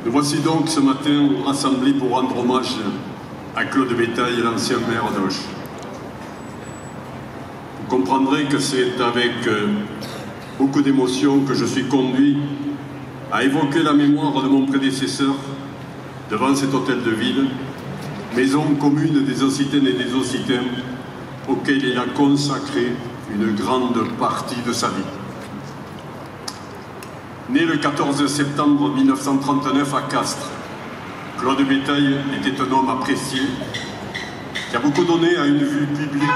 Nous voici donc ce matin rassemblés pour rendre hommage à Claude Bétaille, l'ancien maire d'Auch. Vous comprendrez que c'est avec beaucoup d'émotion que je suis conduit à évoquer la mémoire de mon prédécesseur devant cet hôtel de ville, maison commune des Occitaines et des Occitans, auquel il a consacré une grande partie de sa vie. Né le 14 septembre 1939 à Castres, Claude Bétaille était un homme apprécié qui a beaucoup donné à une vie publique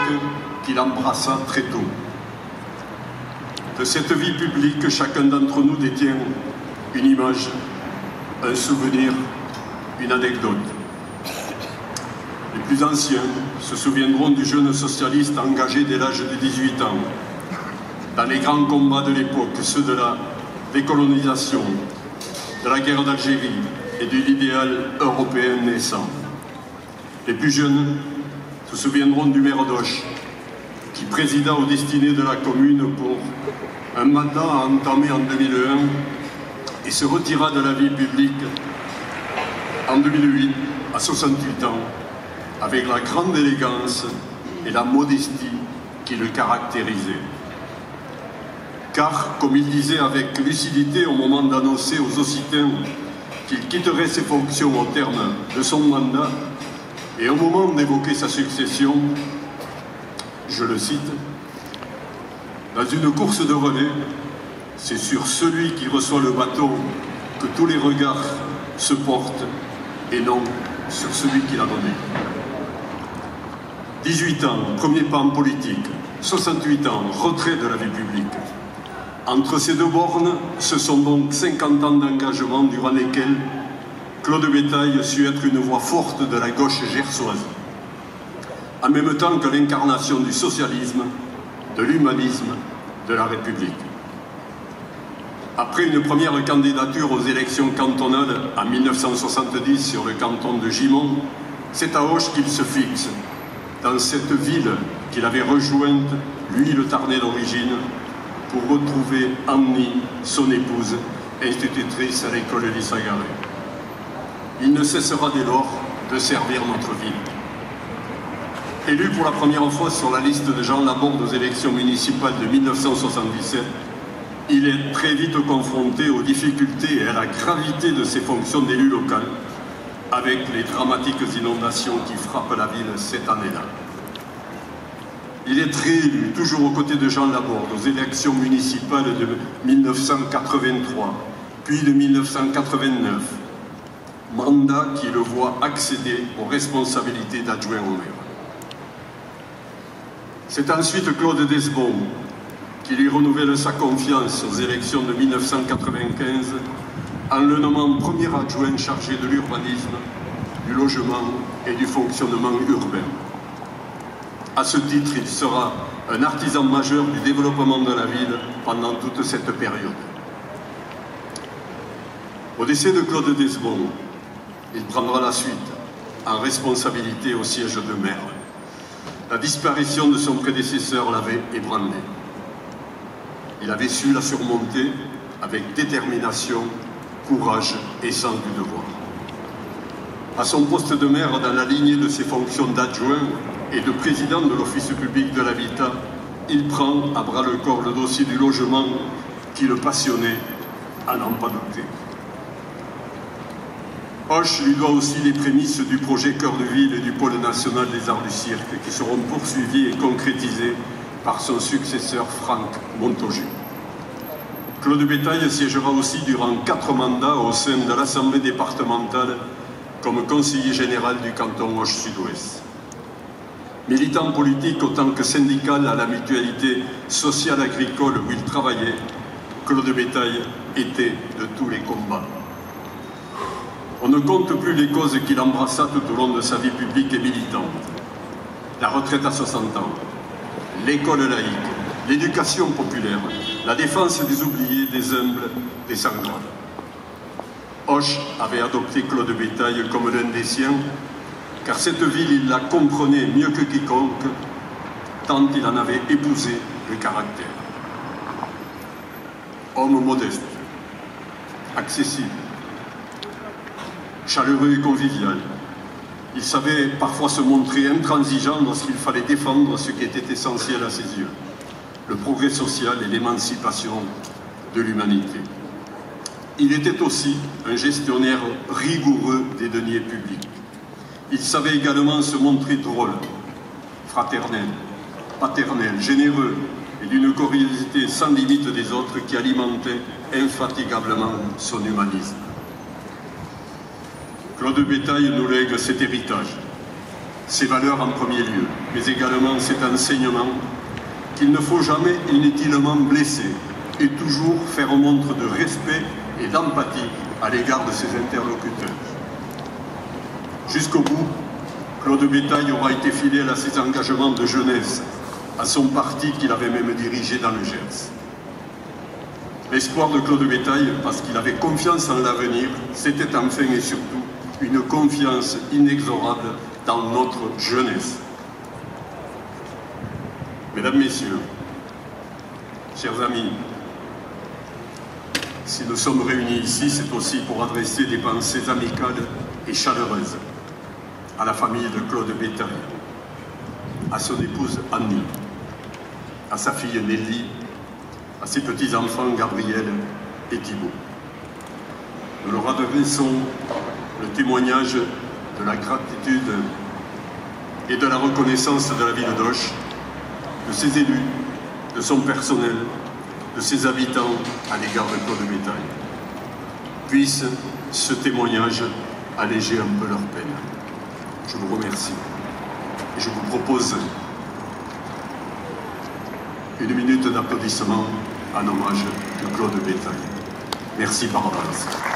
qu'il embrassa très tôt. De cette vie publique, chacun d'entre nous détient une image, un souvenir, une anecdote. Les plus anciens se souviendront du jeune socialiste engagé dès l'âge de 18 ans dans les grands combats de l'époque, ceux de la décolonisation, de la guerre d'Algérie et de l'idéal européen naissant. Les plus jeunes se souviendront du maire d'Auch, qui présida aux destinées de la commune pour un mandat entamé en 2001 et se retira de la vie publique en 2008 à 68 ans, avec la grande élégance et la modestie qui le caractérisaient. Car, comme il disait avec lucidité au moment d'annoncer aux Occitans qu'il quitterait ses fonctions au terme de son mandat, et au moment d'évoquer sa succession, je le cite, « Dans une course de relais, c'est sur celui qui reçoit le bâton que tous les regards se portent et non sur celui qui l'a donné. » 18 ans, premier pas en politique, 68 ans, retrait de la vie publique. Entre ces deux bornes, ce sont donc 50 ans d'engagement durant lesquels Claude Bétaille sut être une voix forte de la gauche gersoise, en même temps que l'incarnation du socialisme, de l'humanisme, de la République. Après une première candidature aux élections cantonales en 1970 sur le canton de Gimont, c'est à Auch qu'il se fixe, dans cette ville qu'il avait rejointe, lui le Tarnais d'origine, pour retrouver Annie, son épouse, institutrice à l'école Lissagaré. Il ne cessera dès lors de servir notre ville. Élu pour la première fois sur la liste de Jean Laborde aux élections municipales de 1977, il est très vite confronté aux difficultés et à la gravité de ses fonctions d'élu local, avec les dramatiques inondations qui frappent la ville cette année-là. Il est réélu, toujours aux côtés de Jean Laborde, aux élections municipales de 1983, puis de 1989, mandat qui le voit accéder aux responsabilités d'adjoint au maire. C'est ensuite Claude Desbon qui lui renouvelle sa confiance aux élections de 1995 en le nommant premier adjoint chargé de l'urbanisme, du logement et du fonctionnement urbain. À ce titre, il sera un artisan majeur du développement de la ville pendant toute cette période. Au décès de Claude Desbon, il prendra la suite en responsabilité au siège de maire. La disparition de son prédécesseur l'avait ébranlé. Il avait su la surmonter avec détermination, courage et sens du devoir. À son poste de maire, dans la lignée de ses fonctions d'adjoint et de président de l'Office public de l'habitat, il prend à bras-le-corps le dossier du logement qui le passionnait, à n'en pas douter. Auch lui doit aussi les prémices du projet Cœur de Ville et du Pôle national des arts du cirque qui seront poursuivis et concrétisés par son successeur Franck Montagu. Claude Bétaille siégera aussi durant 4 mandats au sein de l'Assemblée départementale comme conseiller général du canton Auch Sud-Ouest. Militant politique autant que syndical à la mutualité sociale agricole où il travaillait, Claude Bétaille était de tous les combats. On ne compte plus les causes qu'il embrassa tout au long de sa vie publique et militante. La retraite à 60 ans, l'école laïque, l'éducation populaire, la défense des oubliés, des humbles, des sanglants. Auch avait adopté Claude Bétaille comme l'un des siens, car cette ville, il la comprenait mieux que quiconque, tant il en avait épousé le caractère. Homme modeste, accessible, chaleureux et convivial. Il savait parfois se montrer intransigeant lorsqu'il fallait défendre ce qui était essentiel à ses yeux, le progrès social et l'émancipation de l'humanité. Il était aussi un gestionnaire rigoureux des deniers publics. Il savait également se montrer drôle, fraternel, paternel, généreux et d'une curiosité sans limite des autres qui alimentait infatigablement son humanisme. Claude Bétaille nous lègue cet héritage, ses valeurs en premier lieu, mais également cet enseignement qu'il ne faut jamais inutilement blesser et toujours faire montre de respect et d'empathie à l'égard de ses interlocuteurs. Jusqu'au bout, Claude Bétaille aura été fidèle à ses engagements de jeunesse, à son parti qu'il avait même dirigé dans le Gers. L'espoir de Claude Bétaille, parce qu'il avait confiance en l'avenir, c'était enfin et surtout une confiance inexorable dans notre jeunesse. Mesdames, Messieurs, chers amis, si nous sommes réunis ici, c'est aussi pour adresser des pensées amicales et chaleureuses à la famille de Claude Bétaille, à son épouse Annie, à sa fille Nelly, à ses petits-enfants Gabriel et Thibault. Nous leur adressons le témoignage de la gratitude et de la reconnaissance de la ville d'Auch, de ses élus, de son personnel, de ses habitants à l'égard de Claude Bétaille. Puisse ce témoignage alléger un peu leur peine. Je vous remercie et je vous propose une minute d'applaudissement en hommage de Claude Bétaille. Merci par avance.